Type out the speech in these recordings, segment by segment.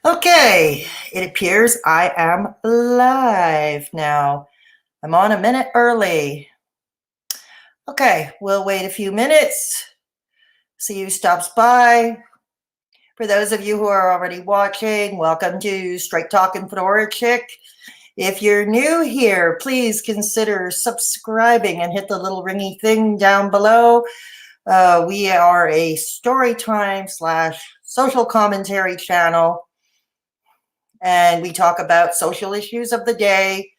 Okay, it appears I am live now. I'm on a minute early. Okay, we'll wait a few minutes, see who stops by. For those of you who are already watching, welcome to Straight Talkin' Fedora Chic. If you're new here, please consider subscribing and hit the little ringy thing down below. We are a story time / social commentary channel, and we talk about social issues of the day,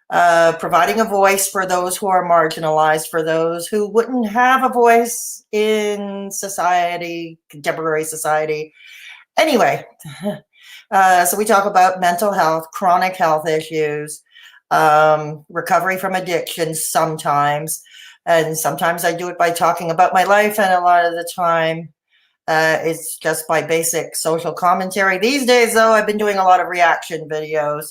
providing a voice for those who are marginalized, for those who wouldn't have a voice in society, contemporary society. Anyway, so we talk about mental health, chronic health issues, recovery from addiction sometimes. And sometimes I do it by talking about my life, and a lot of the time it's just by basic social commentary. These days, though, I've been doing a lot of reaction videos.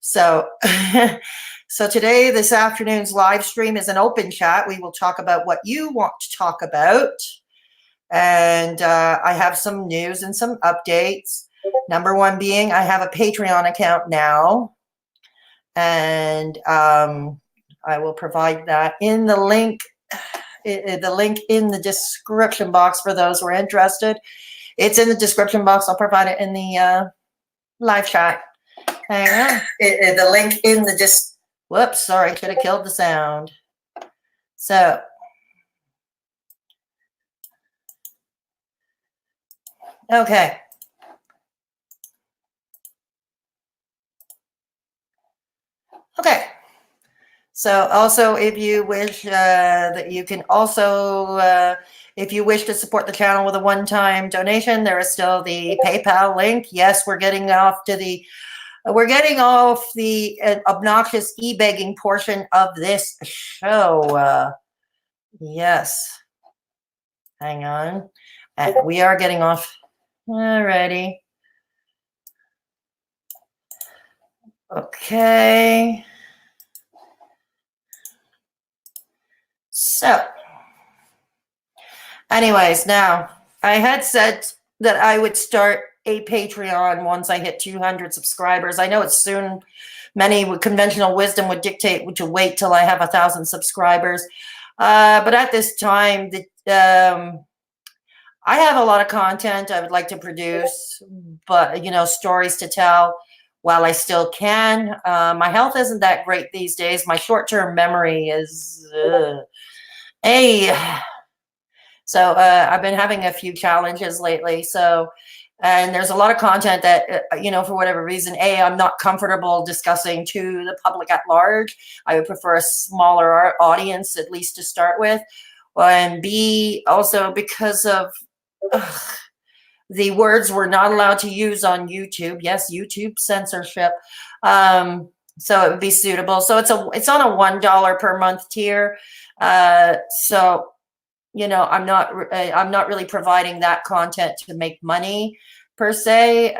So, so today, this afternoon's live stream is an open chat. We will talk about what you want to talk about. And I have some news and some updates. Number one being I have a Patreon account now. And I will provide that in the link in the description box for those who are interested. It's in the description box. I'll provide it in the live chat. Hang on. The link in the whoops, sorry, could have killed the sound. So okay. Okay. So also, if you wish that you can also, if you wish to support the channel with a one-time donation, there is still the PayPal link. Yes, we're getting off the obnoxious e-begging portion of this show. Yes. Hang on. And we are getting off. Alrighty. Okay. So, anyways, now I had said that I would start a Patreon once I hit 200 subscribers. I know it's soon. Many with conventional wisdom would dictate to wait till I have 1,000 subscribers. But at this time, I have a lot of content I would like to produce, but stories to tell while I still can. My health isn't that great these days. My short-term memory is so I've been having a few challenges lately. And there's a lot of content that, for whatever reason, I'm not comfortable discussing to the public at large. I would prefer a smaller audience, at least to start with. And B, also because of the words we're not allowed to use on YouTube. Yes, YouTube censorship. So it would be suitable. So it's on a $1 per month tier. So I'm not really providing that content to make money per se.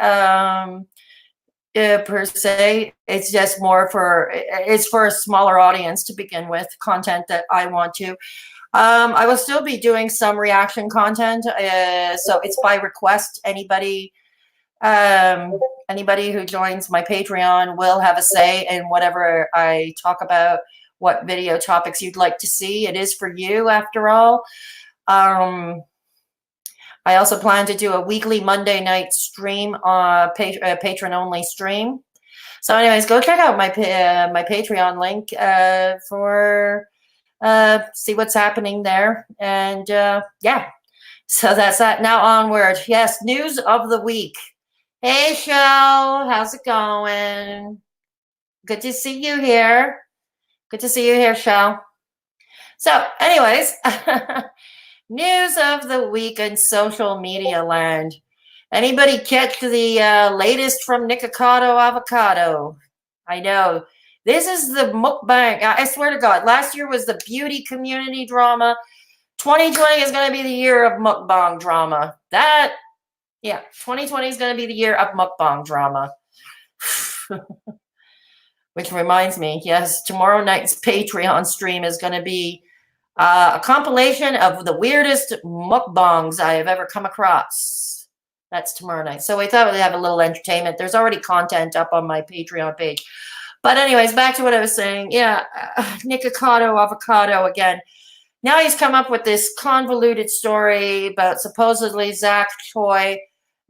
It's just it's for a smaller audience to begin with, content that I want to. I will still be doing some reaction content. So it's by request. Anybody who joins my Patreon will have a say in whatever I talk about, what video topics you'd like to see. It is for you, after all. I also plan to do a weekly Monday night stream, patron-only stream. So anyways, go check out my Patreon link for see what's happening there. And yeah, so that's that. Now onward. Yes, news of the week. Hey, Shell, how's it going? Good to see you here. Good to see you here, Shell. So anyways, news of the week in social media land. Anybody catch the latest from Nikocado avocado? I know. This is the mukbang. I swear to God, last year was the beauty community drama. 2020 is going to be the year of mukbang drama. 2020 is going to be the year of mukbang drama. Which reminds me, yes, tomorrow night's Patreon stream is going to be A compilation of the weirdest mukbangs I have ever come across. That's tomorrow night. So we thought we'd have a little entertainment. There's already content up on my Patreon page. But anyways, back to what I was saying. Yeah, Nikocado avocado again. Now he's come up with this convoluted story about supposedly Zach Choi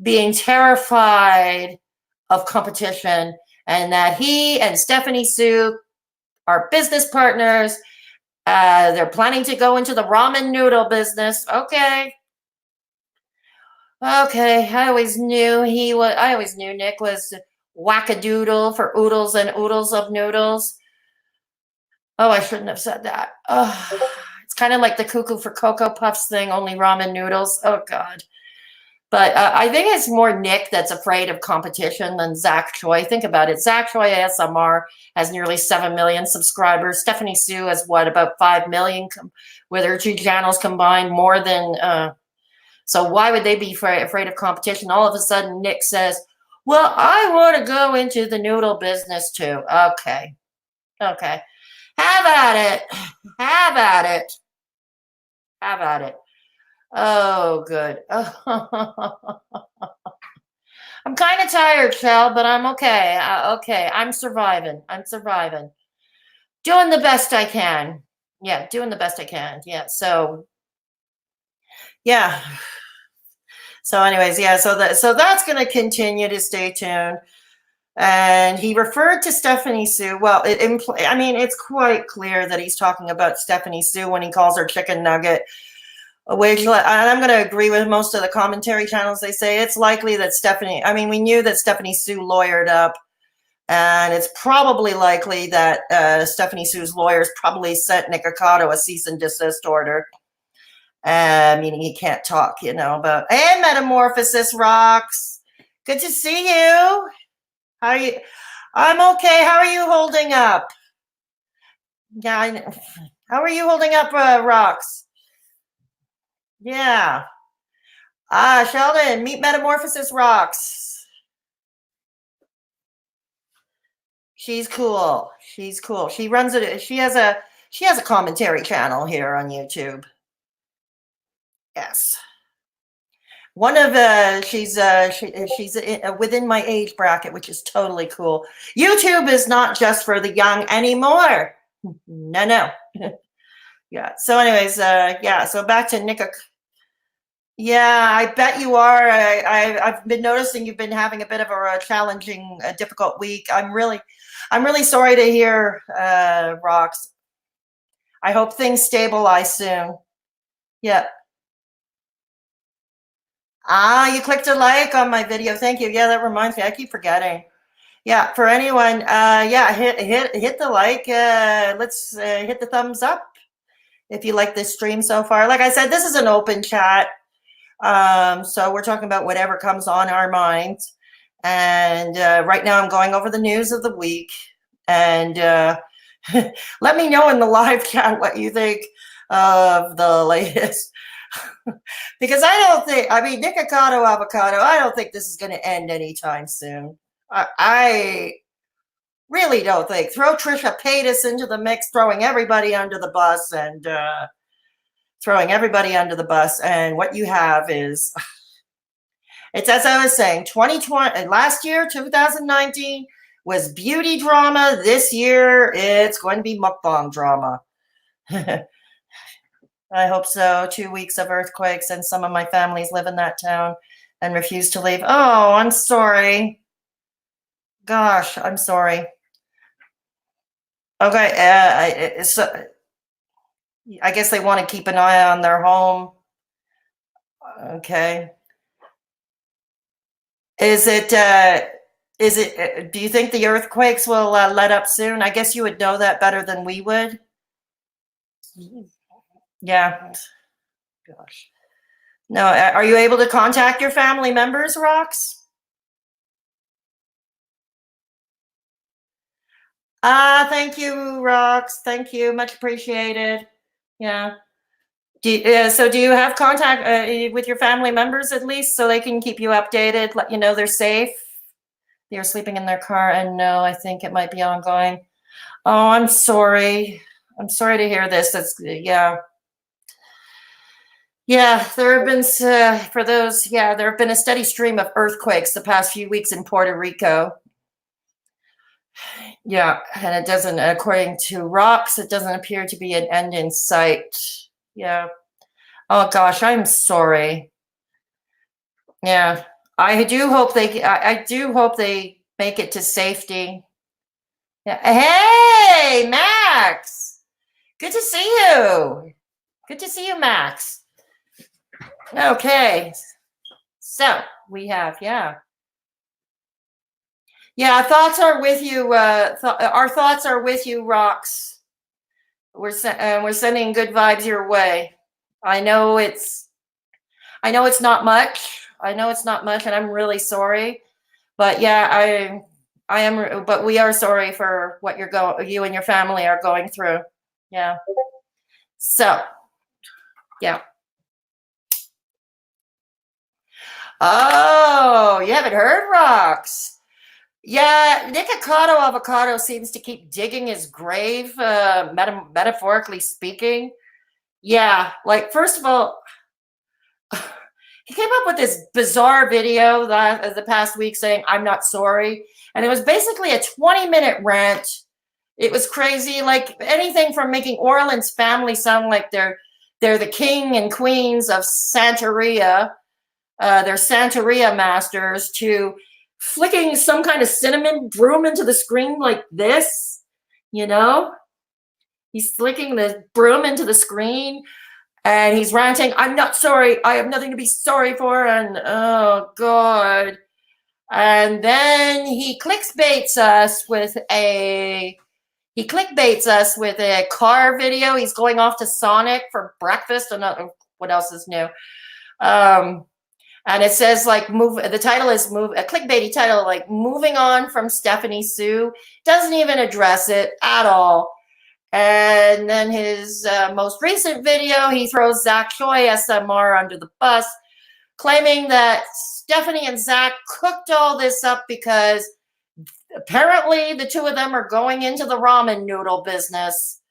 being terrified of competition and that he and Stephanie Soo are business partners. They're planning to go into the ramen noodle business. Okay. I always knew Nick was wackadoodle for oodles and oodles of noodles. Oh, I shouldn't have said that. Oh, it's kind of like the cuckoo for Cocoa Puffs thing, only ramen noodles. Oh, God. But I think it's more Nick that's afraid of competition than Zach Choi. Think about it. Zach Choi ASMR has nearly 7 million subscribers. Stephanie Soo has about 5 million with her two channels combined, more than. So why would they be afraid of competition? All of a sudden, Nick says, well, I want to go into the noodle business too. Okay. Have at it. Have at it. Have at it. Oh, good. I'm kind of tired, Shell, but I'm okay. Okay, I'm surviving. Doing the best I can. Yeah, doing the best I can. Yeah, so, yeah. So anyways, yeah, so that's going to continue to stay tuned. And he referred to Stephanie Soo. Well, it's quite clear that he's talking about Stephanie Soo when he calls her chicken nugget. Which, and I'm going to agree with most of the commentary channels. They say it's likely that we knew that Stephanie Soo lawyered up, and it's probably likely that Stephanie Soo's lawyers probably sent Nikocado a cease and desist order, meaning he can't talk, but, hey, Metamorphosis Rocks, good to see you. How are you? I'm okay. How are you holding up? Yeah, how are you holding up, Rocks? Yeah. Sheldon, meet Metamorphosis Rocks. She's cool. She runs it. She has a commentary channel here on YouTube. Yes. One of she's within my age bracket, which is totally cool. YouTube is not just for the young anymore. No. Yeah. So anyways, yeah. So back to Nick. Yeah, I bet you are. I've been noticing you've been having a bit of a challenging, difficult week. I'm really sorry to hear, Rox. I hope things stabilize soon. Yeah. You clicked a like on my video. Thank you. Yeah, that reminds me. I keep forgetting. Yeah, for anyone, yeah, hit the like. Let's hit the thumbs up if you like this stream so far. Like I said, this is an open chat. So we're talking about whatever comes on our minds. And right now I'm going over the news of the week. And let me know in the live chat what you think of the latest. Because Nikocado avocado, I don't think this is going to end anytime soon. I really don't think. Throw Trisha Paytas into the mix, throwing everybody under the bus, and what you have is, it's as I was saying, 2020, last year, 2019, was beauty drama. This year, it's going to be mukbang drama. I hope so. 2 weeks of earthquakes, and some of my families live in that town and refuse to leave. Oh, I'm sorry. Gosh, I'm sorry. Okay, so I guess they want to keep an eye on their home. Okay. Is it, do you think the earthquakes will let up soon? I guess you would know that better than we would. Yeah. Gosh. No, are you able to contact your family members, Rox? Thank you, Rox. Thank you. Much appreciated. Yeah. So do you have contact with your family members at least, so they can keep you updated, let you know they're safe? They're sleeping in their car, and no, I think it might be ongoing. Oh, I'm sorry. I'm sorry to hear this. Yeah. Yeah, there have been for those. Yeah, there have been a steady stream of earthquakes the past few weeks in Puerto Rico. Yeah, and it doesn't, according to rocks, it doesn't appear to be an end in sight. Yeah. Oh gosh, I'm sorry. Yeah, I do hope they. I do hope they make it to safety. Yeah. Hey, Max. Good to see you. Good to see you, Max. Okay. So we have, yeah. Yeah, thoughts are with you. Our thoughts are with you, Rocks. We're sending good vibes your way. I know it's I know it's not much. I know it's not much, and I'm really sorry. But yeah, I am. But we are sorry for what you and your family are going through. Yeah. So yeah. Oh, you haven't heard, Rocks? Yeah, Nikocado Avocado seems to keep digging his grave, metaphorically speaking. Yeah, like first of all, he came up with this bizarre video that the past week saying I'm not sorry, and it was basically a 20-minute rant. It was crazy, like anything from making Orland's family sound like they're the king and queens of Santeria, they're Santeria masters, to flicking some kind of cinnamon broom into the screen like this, you know? He's flicking the broom into the screen and he's ranting, I'm not sorry. I have nothing to be sorry for. And oh, God. And then he clickbaits us with a car video. He's going off to Sonic for breakfast. And what else is new? And it says like the title is a clickbaity title, like moving on from Stephanie Soo. Doesn't even address it at all. And then his most recent video, he throws Zach Choi SMR under the bus, claiming that Stephanie and Zach cooked all this up because apparently the two of them are going into the ramen noodle business.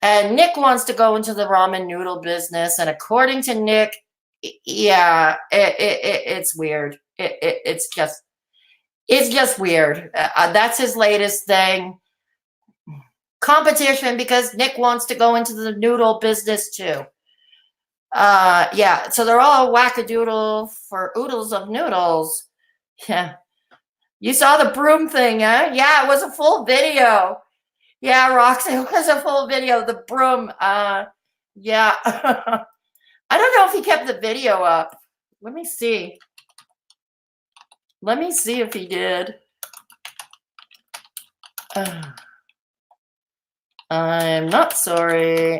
And Nick wants to go into the ramen noodle business. And according to Nick, yeah, it's weird. It's just weird. That's his latest thing. Competition because Nick wants to go into the noodle business too. Yeah, so they're all wackadoodle for oodles of noodles. Yeah. You saw the broom thing, huh? Yeah, it was a full video. Yeah, Roxy, it was a full video. The broom. Yeah. I don't know if he kept the video up. Let me see. Let me see if he did. I'm not sorry.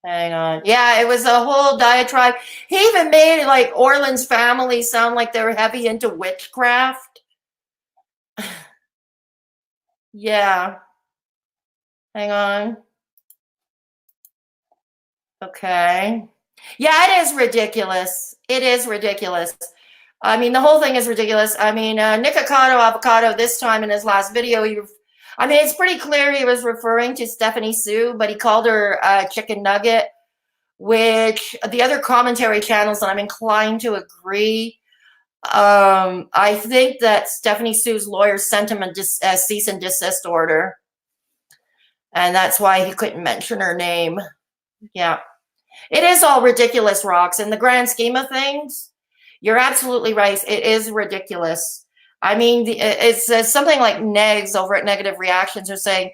Hang on. Yeah, it was a whole diatribe. He even made like Orland's family sound like they were heavy into witchcraft. Yeah. Hang on. Okay. Yeah, it is ridiculous. It is ridiculous. I mean, the whole thing is ridiculous. I mean, Nikocado Avocado this time in his last video, I mean, it's pretty clear he was referring to Stephanie Soo, but he called her chicken nugget, which the other commentary channels, and I'm inclined to agree. I think that Stephanie Soo's lawyer sent him a cease and desist order, and that's why he couldn't mention her name. Yeah. It is all ridiculous, Rocks. In the grand scheme of things, you're absolutely right. It is ridiculous. I mean, it's something like Negs over at Negative Reactions are saying,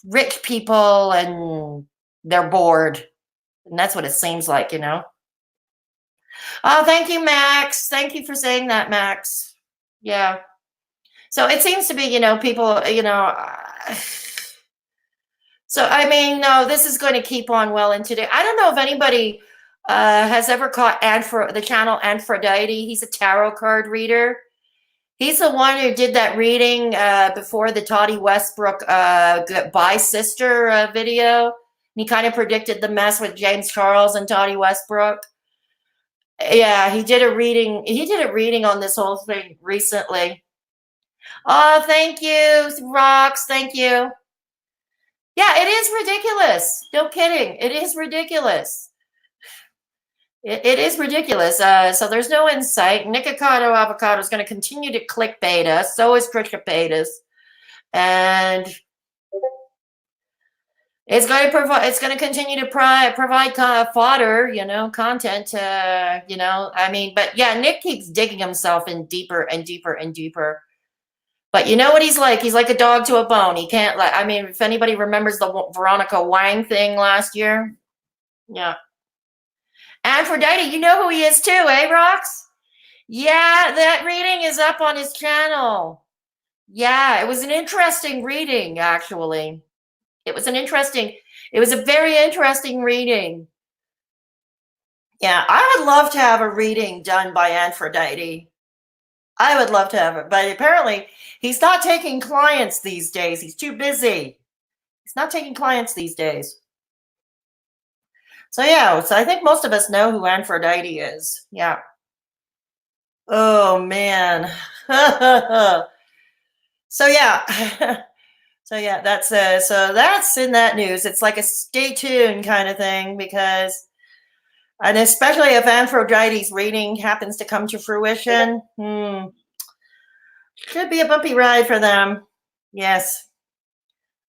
rich people and they're bored. And that's what it seems like, you know. Oh, thank you, Max. Thank you for saying that, Max. Yeah. So it seems to be, you know, people, you know. So, I mean, no, this is going to keep on well into today. I don't know if anybody has ever caught the channel Antphrodite. He's a tarot card reader. He's the one who did that reading before the Toddy Westbrook Goodbye Sister video. He kind of predicted the mess with James Charles and Toddy Westbrook. Yeah, he did a reading. He did a reading on this whole thing recently. Oh, thank you, Rocks. Thank you. Yeah, it is ridiculous. No kidding. It is ridiculous. It is ridiculous. So there's no insight. Nikocado avocado is going to continue to clickbait us. So is Trisha, and it's going to provide. It's going to continue to provide fodder, content. I mean, but yeah, Nick keeps digging himself in deeper and deeper and deeper. But you know what he's like? He's like a dog to a bone. He can't let. I mean, if anybody remembers the Veronica Wang thing last year, yeah. Antphrodite, you know who he is too, eh, Rox? Yeah, that reading is up on his channel. Yeah, it was an interesting reading, actually. It was a very interesting reading. Yeah, I would love to have a reading done by Antphrodite. I would love to have it, but apparently he's not taking clients these days. He's too busy. He's not taking clients these days. So yeah, so I think most of us know who Antphrodite is. Yeah. Oh man. So yeah. So yeah, that's in that news. It's like a stay tuned kind of thing because, and especially if Antphrodite's reading happens to come to fruition, should be a bumpy ride for them. Yes,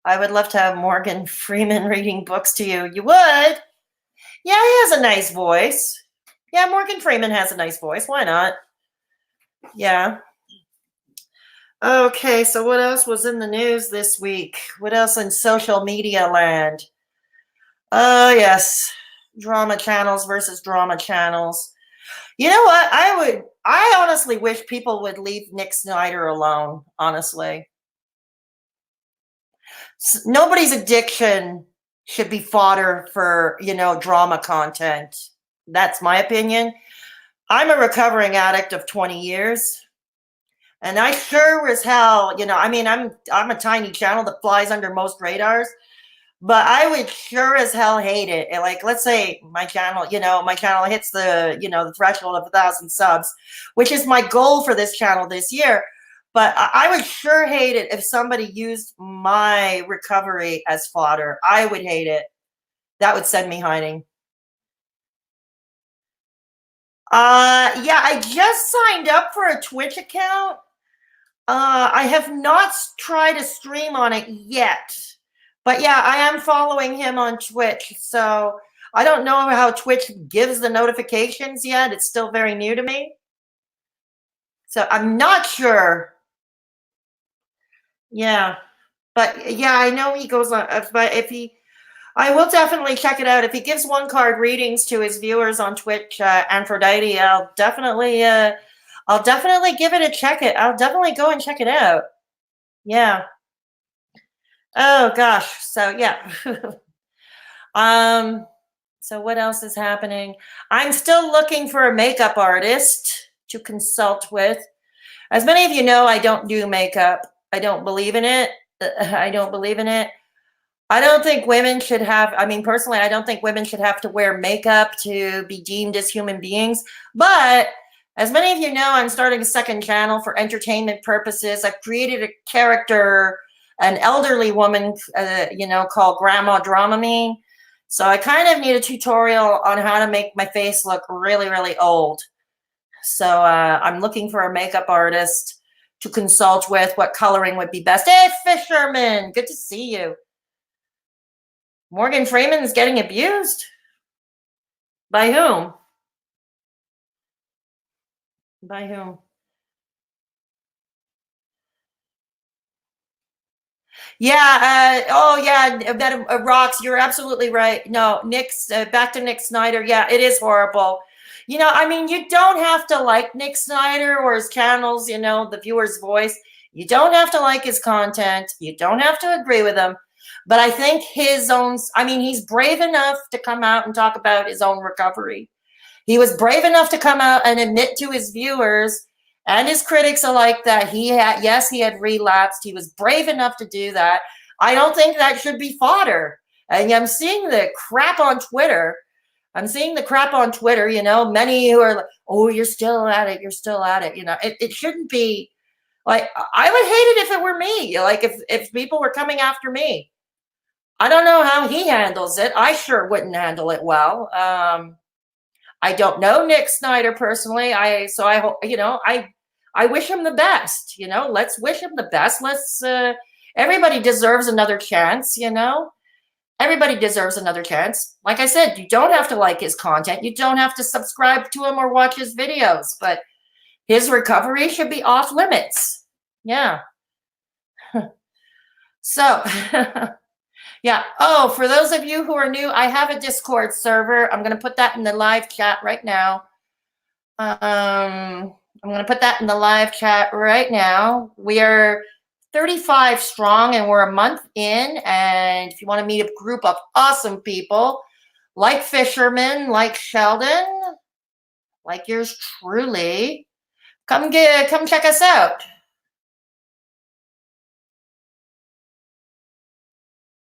I would love to have Morgan Freeman reading books to you. You would? Yeah, he has a nice voice. Yeah, Morgan Freeman has a nice voice. Why not? Yeah. Okay, so what else was in the news this week? What else in social media land? Oh, yes. Drama channels versus drama channels. You know what? I honestly wish people would leave Nick Snyder alone, honestly. Nobody's addiction should be fodder for, drama content. That's my opinion. I'm a recovering addict of 20 years. And I sure as hell, I mean, I'm a tiny channel that flies under most radars, but I would sure as hell hate it. Like, let's say my channel hits the threshold of 1,000 subs, which is my goal for this channel this year. But I would sure hate it if somebody used my recovery as fodder. I would hate it. That would send me hiding. Yeah, I just signed up for a Twitch account. I have not tried to stream on it yet, but yeah, I am following him on Twitch. So I don't know how Twitch gives the notifications yet. It's still very new to me. So I'm not sure. Yeah, but yeah, I know he goes on, but I will definitely check it out. If he gives one card readings to his viewers on Twitch, Antphrodite, I'll definitely give it a check. I'll definitely go and check it out. Yeah. Oh gosh. So yeah. um. So what else is happening? I'm still looking for a makeup artist to consult with. As many of you know, I don't do makeup. I don't believe in it. I don't believe in it. I don't think women should have, I mean, personally, I don't think women should have to wear makeup to be deemed as human beings. But as many of you know, I'm starting a second channel for entertainment purposes. I've created a character, an elderly woman, called Grandma Dramamine. So I kind of need a tutorial on how to make my face look really, really old. So I'm looking for a makeup artist to consult with what coloring would be best. Hey, Fisherman, good to see you. Morgan Freeman is getting abused? By whom? By whom? Yeah. Oh, yeah. That rocks. You're absolutely right. No, back to Nick Snyder. Yeah, it is horrible. I mean, you don't have to like Nick Snyder or his channels, the viewer's voice. You don't have to like his content. You don't have to agree with him. But I think he's brave enough to come out and talk about his own recovery. He was brave enough to come out and admit to his viewers and his critics alike that he had relapsed. He was brave enough to do that. I don't think that should be fodder. And I'm seeing the crap on Twitter. Many who are like, oh, you're still at it. You're still at it. It shouldn't be like, I would hate it if it were me. Like if people were coming after me. I don't know how he handles it. I sure wouldn't handle it well. I don't know Nick Snyder personally. I hope, I wish him the best. Let's wish him the best. Let's. Everybody deserves another chance. Everybody deserves another chance. Like I said, you don't have to like his content. You don't have to subscribe to him or watch his videos, but his recovery should be off limits. Yeah. So, yeah. Oh, for those of you who are new, I have a Discord server. I'm going to put that in the live chat right now. I'm going to put that in the live chat right now. We are 35 strong and we're a month in. And if you want to meet a group of awesome people like Fisherman, like Sheldon, like yours truly, come check us out.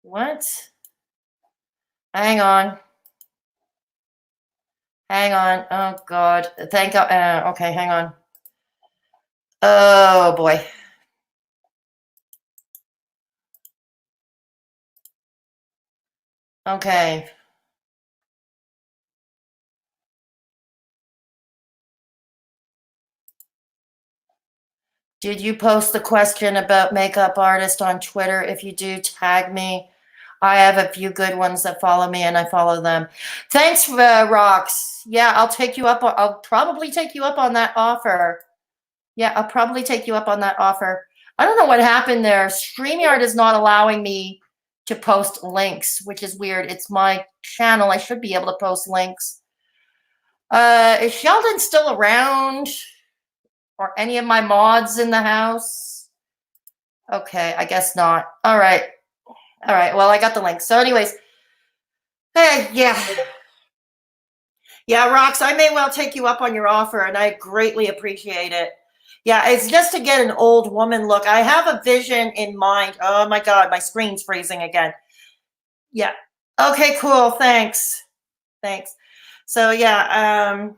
What? Hang on. Oh God. Thank God. Okay, hang on. Oh boy. Okay. Did you post the question about makeup artist on Twitter? If you do, tag me. I have a few good ones that follow me and I follow them. Thanks, Rox. Yeah, I'll probably take you up on that offer. Yeah, I'll probably take you up on that offer. I don't know what happened there. StreamYard is not allowing me to post links, which is weird. It's my channel. I should be able to post links. Is Sheldon still around? Or any of my mods in the house? Okay, I guess not. All right. Well, I got the link. So anyways, hey, yeah. Yeah, Rox, I may well take you up on your offer, and I greatly appreciate it. Yeah, it's just to get an old woman look. I have a vision in mind. Oh my God, my screen's freezing again. Yeah. Okay, cool. Thanks. So yeah,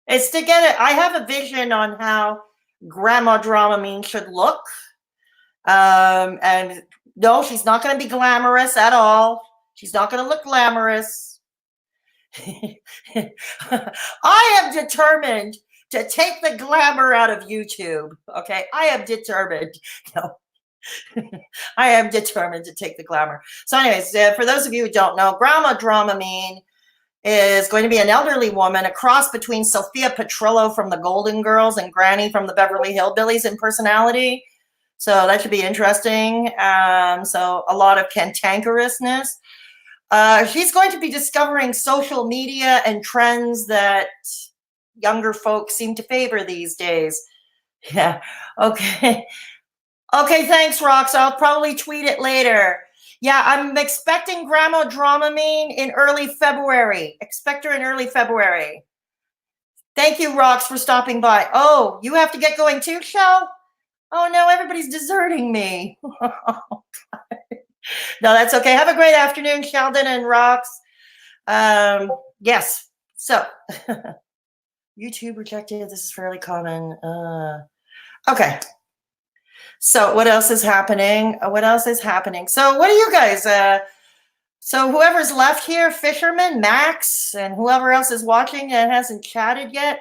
it's to get it. I have a vision on how Grandma Dramamine should look. And no, she's not going to be glamorous at all. She's not going to look glamorous. I am determined to take the glamour out of YouTube. Okay, I am determined. No. I am determined to take the glamour. So anyways, for those of you who don't know, Grandma Dramamine is going to be an elderly woman, a cross between Sophia Petrillo from the Golden Girls and Granny from the Beverly Hillbillies in personality. So that should be interesting. So a lot of cantankerousness. She's going to be discovering social media and trends that younger folks seem to favor these days. Yeah. Okay. Okay, thanks, Rox. I'll probably tweet it later. Yeah, I'm expecting Grandma Dramamine in early February. Expect her in early February. Thank you, Rox, for stopping by. Oh, you have to get going too, Shell? Oh, no, everybody's deserting me. No, that's okay. Have a great afternoon, Sheldon and Rox. Yes. So, YouTube rejected. This is fairly common. Okay. So what else is happening? So what are you guys? So whoever's left here, Fisherman, Max, and whoever else is watching and hasn't chatted yet,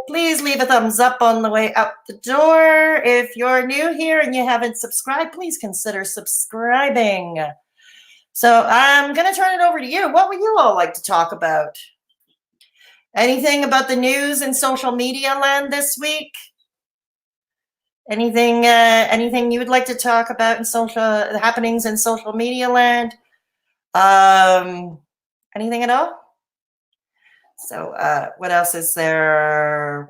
please leave a thumbs up on the way out the door. If you're new here and you haven't subscribed, please consider subscribing. So I'm going to turn it over to you. What would you all like to talk about? Anything about the news and social media land this week? Anything you would like to talk about in the happenings in social media land? Anything at all? So what else is there?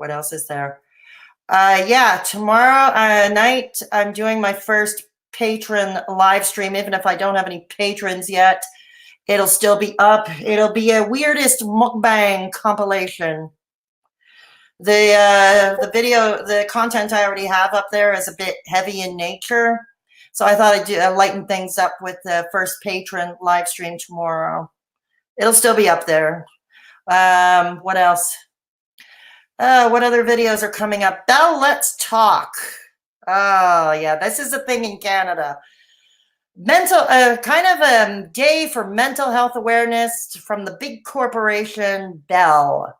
Yeah, tomorrow night I'm doing my first patron live stream. Even if I don't have any patrons yet, it'll still be up. It'll be a weirdest mukbang compilation. The video, the content I already have up there is a bit heavy in nature. So I thought I'd lighten things up with the first patron live stream tomorrow. It'll still be up there. What else? What other videos are coming up? Belle, let's talk. Oh, yeah, this is a thing in Canada. kind of a day for mental health awareness from the big corporation Bell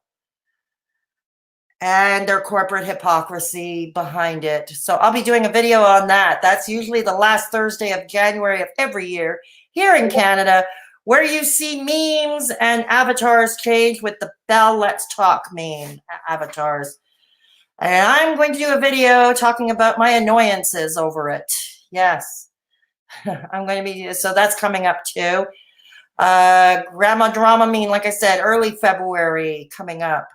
and their corporate hypocrisy behind it. So I'll be doing a video on that. That's usually the last Thursday of January of every year here in Canada, where you see memes and avatars change with the Bell Let's Talk meme avatars. And I'm going to do a video talking about my annoyances over it. Yes. I'm going to be, so that's coming up too. Grandma Drama meme, like I said, early February coming up.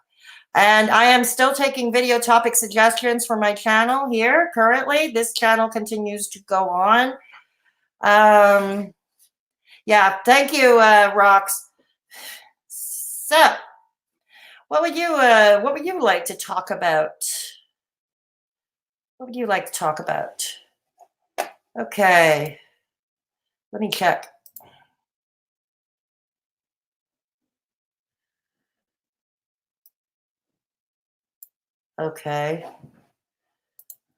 And I am still taking video topic suggestions for my channel here currently. This channel continues to go on. Yeah, thank you, Rox. So, what would you like to talk about? What would you like to talk about? Okay, let me check. Okay.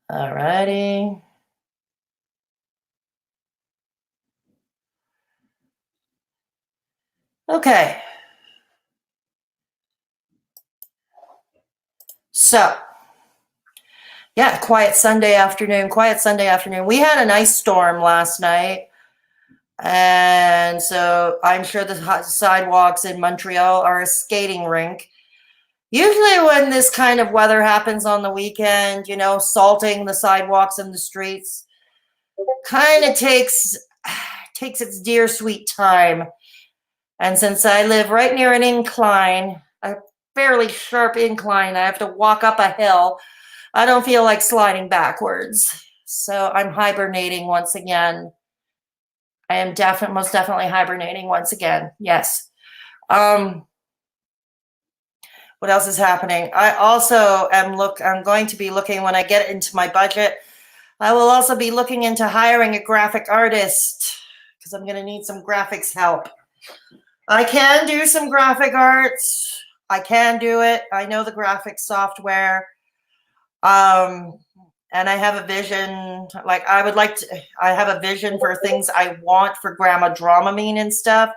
All righty. Okay. So, yeah, quiet Sunday afternoon. We had an ice storm last night. And so I'm sure the sidewalks in Montreal are a skating rink. Usually when this kind of weather happens on the weekend, you know, salting the sidewalks and the streets kind of takes its dear sweet time. And since I live right near an incline, a fairly sharp incline, I have to walk up a hill. I don't feel like sliding backwards. So I'm hibernating once again. I am most definitely hibernating once again. Yes. What else is happening? I also I'm going to be looking, when I get into my budget, I will also be looking into hiring a graphic artist because I'm going to need some graphics help. I can do some graphic arts. I can do it. I know the graphics software. And I have a vision, like I have a vision for things I want for Grandma Dramamine and stuff,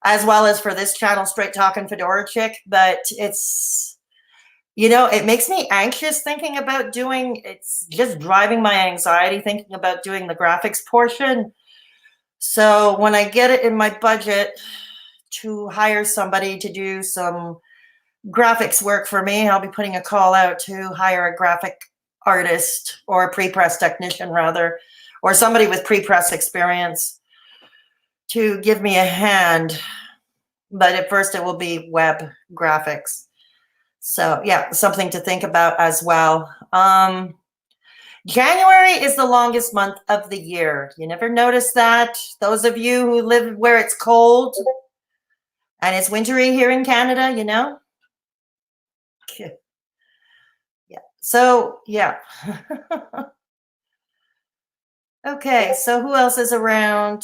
as well as for this channel, Straight Talkin' Fedora Chick. But it's, you know, it makes me anxious thinking about it's just driving my anxiety thinking about doing the graphics portion. So when I get it in my budget to hire somebody to do some graphics work for me, I'll be putting a call out to hire a graphic artist, or a pre-press technician rather, or somebody with pre-press experience to give me a hand. But at first it will be web graphics. So yeah, something to think about as well. January is the longest month of the year. You never notice that? Those of you who live where it's cold and it's wintry here in Canada, you know? Yeah. So yeah. Okay, so who else is around?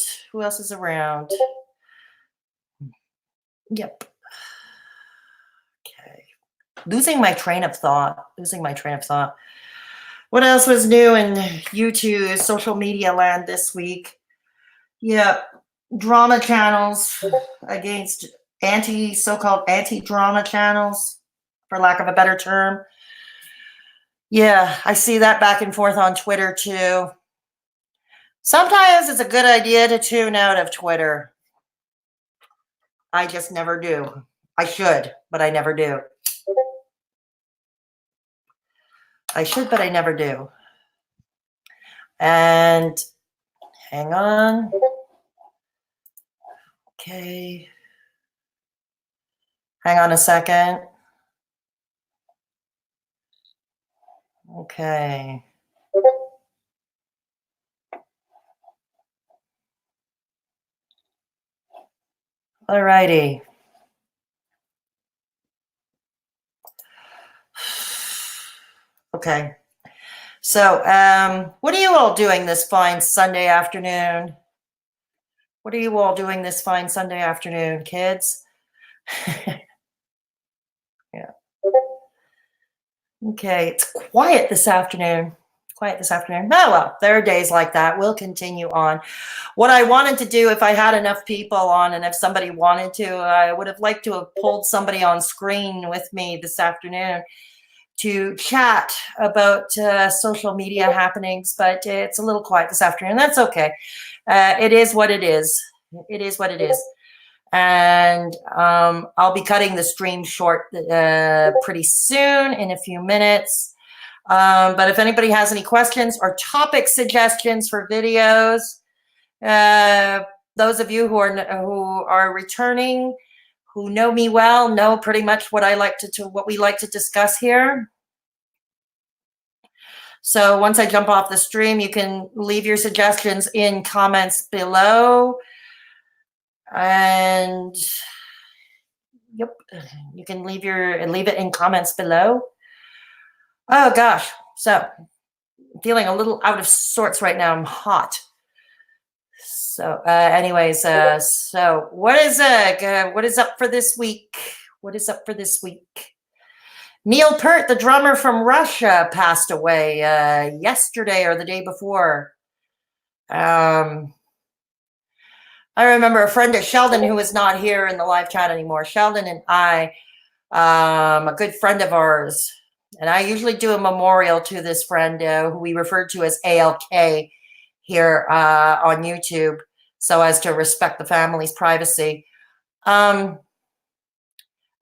Yep. Okay. Losing my train of thought. What else was new in YouTube, social media land this week? Yeah, drama channels against so-called anti-drama channels, for lack of a better term. Yeah, I see that back and forth on Twitter too. Sometimes it's a good idea to tune out of Twitter. I just never do. I should, but I never do. I should, but I never do. And hang on. Okay. Hang on a second. Okay. All righty. Okay. So, what are you all doing this fine Sunday afternoon? Kids? Yeah. Okay, it's quiet this afternoon. quiet this afternoon. Oh, well, there are days like that. We'll continue on. What I wanted to do, if I had enough people on and if somebody wanted to, I would have liked to have pulled somebody on screen with me this afternoon to chat about social media happenings, but it's a little quiet this afternoon. That's okay. It is what it is. It is what it is. And I'll be cutting the stream short pretty soon, in a few minutes. But if anybody has any questions or topic suggestions for videos, those of you who are returning, who know me well, know pretty much what what we like to discuss here. So once I jump off the stream, you can leave your suggestions in comments below. And yep, you can leave it in comments below. Oh gosh, so I'm feeling a little out of sorts right now. I'm hot. So anyways, so what is up for this week? What is up for this week? Neil Peart, the drummer from Russia, passed away yesterday or the day before. I remember a friend of Sheldon who is not here in the live chat anymore. Sheldon and I, a good friend of ours, and I usually do a memorial to this friend who we refer to as A.L.K. here on YouTube, so as to respect the family's privacy.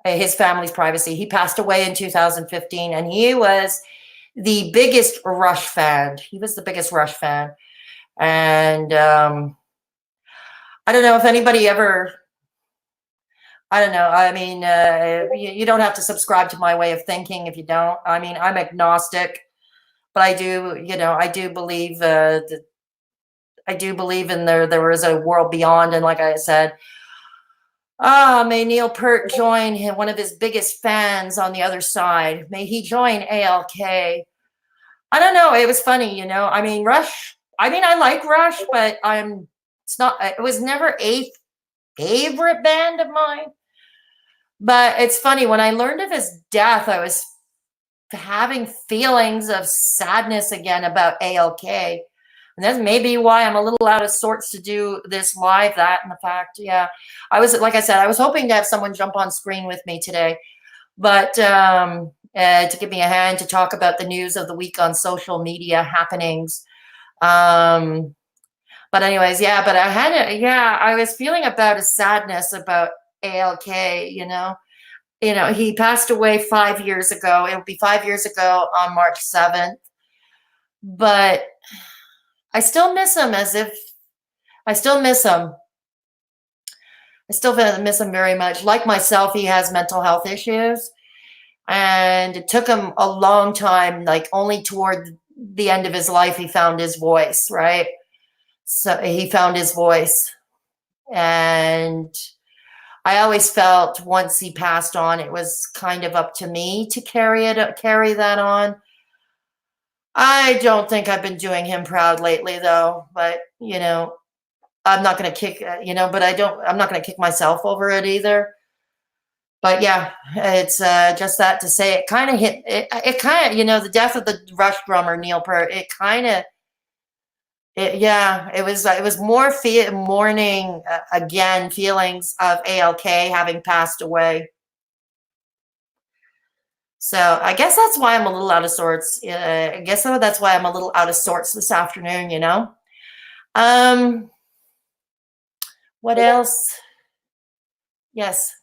His family's privacy. He passed away in 2015, and he was the biggest Rush fan. He was the biggest Rush fan. And I don't know if anybody ever, I don't know. I mean, you don't have to subscribe to my way of thinking if you don't. I mean, I'm agnostic, but I do, I do believe in there is a world beyond. And like I said, may Neil Peart join one of his biggest fans on the other side. May he join A.L.K. I don't know. It was funny, I mean, Rush. I mean, I like Rush, but it was never a favorite band of mine. But it's funny, when I learned of his death, I was having feelings of sadness again about A.L.K. And that's maybe why I'm a little out of sorts to do this live. That and the fact, yeah, like I said, I was hoping to have someone jump on screen with me today, but to give me a hand to talk about the news of the week on social media happenings. But anyways, yeah, but I was feeling about a sadness about A.L.K. He passed away 5 years ago. It'll be 5 years ago on March 7th, but I still miss him I still miss him. I still miss him very much. Like myself, he has mental health issues, and it took him a long time, like only toward the end of his life, he found his voice, right? So he found his voice. And I always felt once he passed on, it was kind of up to me to carry that on. I don't think I've been doing him proud lately, though. But I'm not going to kick. I'm not going to kick myself over it either. But yeah, it's just that to say it kind of hit. It kind of the death of the Rush drummer Neil Peart. It kind of. It was more mourning again, feelings of A.L.K. having passed away. So I guess that's why I'm a little out of sorts. I guess that's why I'm a little out of sorts this afternoon, What else? Yes.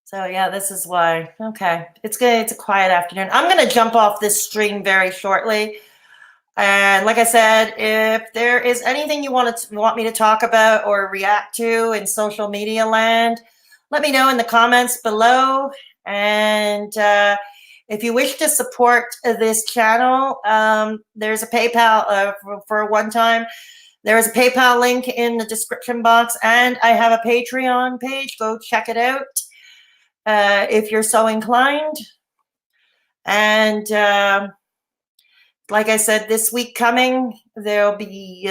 So yeah, this is why. Okay. It's good. It's a quiet afternoon. I'm going to jump off this stream very shortly. And like I said, if there is anything you want me to talk about or react to in social media land, let me know in the comments below. And if you wish to support this channel, there's a PayPal for one time. There is a PayPal link in the description box, and I have a Patreon page. Go check it out if you're so inclined. And like I said, this week coming, I'll be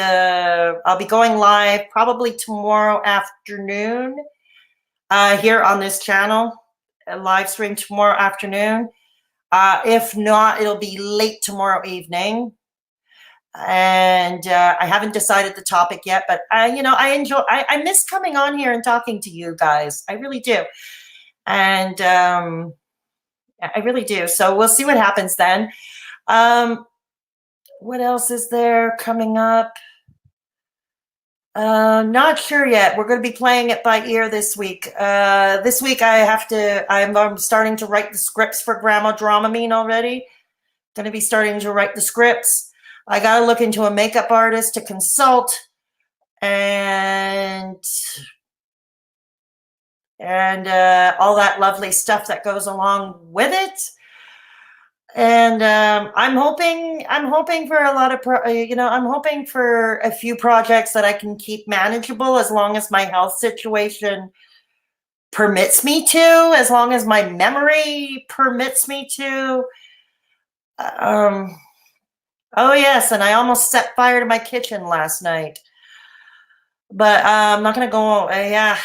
going live probably tomorrow afternoon here on this channel. A live stream tomorrow afternoon. If not, it'll be late tomorrow evening. And I haven't decided the topic yet, but I miss coming on here and talking to you guys. I really do. And I really do. So we'll see what happens then. What else is there coming up? Not sure yet. We're going to be playing it by ear this week. This week I'm starting to write the scripts for Grandma Dramamine already. Going to be starting to write the scripts. I got to look into a makeup artist to consult and all that lovely stuff that goes along with it. And I'm hoping for a lot of I'm hoping for a few projects that I can keep manageable as long as my health situation permits me to, as long as my memory permits me to. Oh yes, and I almost set fire to my kitchen last night, but I'm not gonna go. Yeah,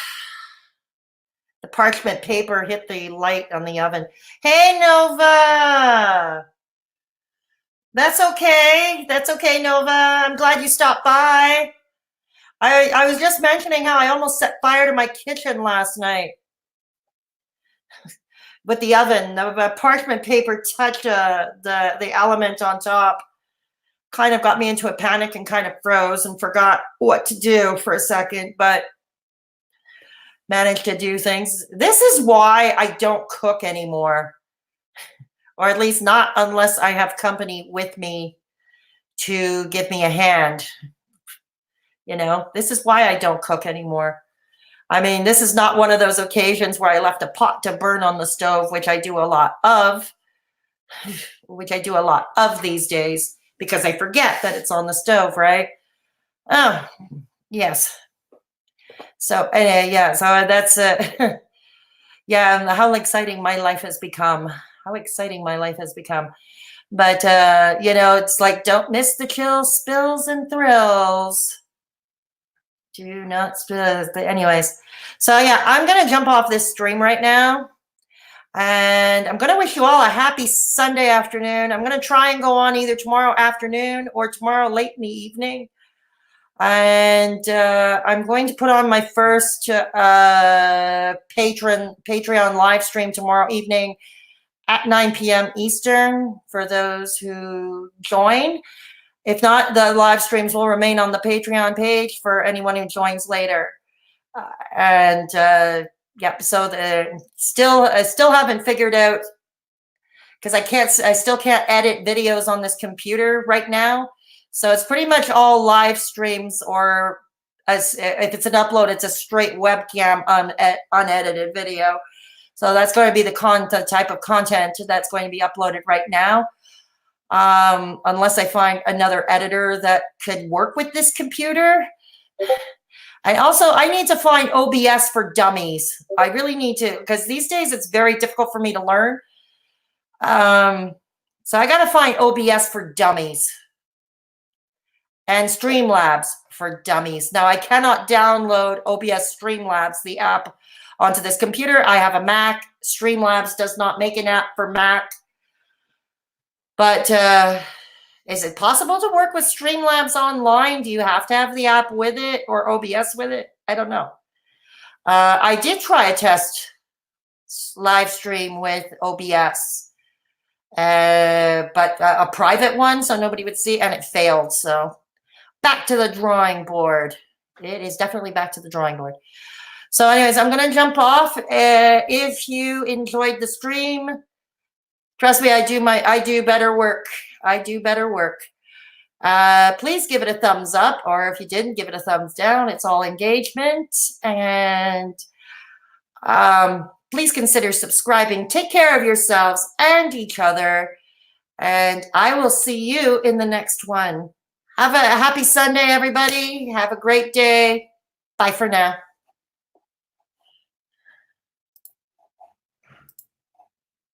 the parchment paper hit the light on the oven. Hey, Nova. That's okay. That's okay, Nova. I'm glad you stopped by. I was just mentioning how I almost set fire to my kitchen last night with the oven. The parchment paper touched the element on top. Kind of got me into a panic and kind of froze and forgot what to do for a second, but managed to do things. This is why I don't cook anymore, or at least not unless I have company with me to give me a hand. This is why I don't cook anymore. I mean, this is not one of those occasions where I left a pot to burn on the stove, which I do a lot of these days because I forget that it's on the stove, right? Oh, yes. So, so that's yeah, how exciting my life has become. How exciting my life has become. But, it's like, don't miss the chills, spills, and thrills. Do not spill. Anyways, so yeah, I'm going to jump off this stream right now. And I'm going to wish you all a happy Sunday afternoon. I'm going to try and go on either tomorrow afternoon or tomorrow late in the evening. And I'm going to put on my first Patreon live stream tomorrow evening at 9 p.m. Eastern for those who join. If not, the live streams will remain on the Patreon page for anyone who joins later. So I still haven't figured out, because I still can't edit videos on this computer right now. So it's pretty much all live streams, or if it's an upload, it's a straight webcam unedited video. So that's going to be the type of content that's going to be uploaded right now. Unless I find another editor that could work with this computer. I need to find OBS for dummies. I really need to, because these days it's very difficult for me to learn. So I got to find OBS for dummies and Streamlabs for dummies. Now I cannot download OBS Streamlabs, the app, onto this computer. I have a Mac. Streamlabs does not make an app for Mac. But is it possible to work with Streamlabs online? Do you have to have the app with it or OBS with it? I don't know. I did try a test live stream with OBS, but a private one so nobody would see, and it failed. So back to the drawing board. It is definitely back to the drawing board. So anyways, I'm going to jump off. If you enjoyed the stream, trust me, I do better work. I do better work. Please give it a thumbs up, or if you didn't, give it a thumbs down. It's all engagement. And please consider subscribing. Take care of yourselves and each other. And I will see you in the next one. Have a happy Sunday, everybody. Have a great day. Bye for now.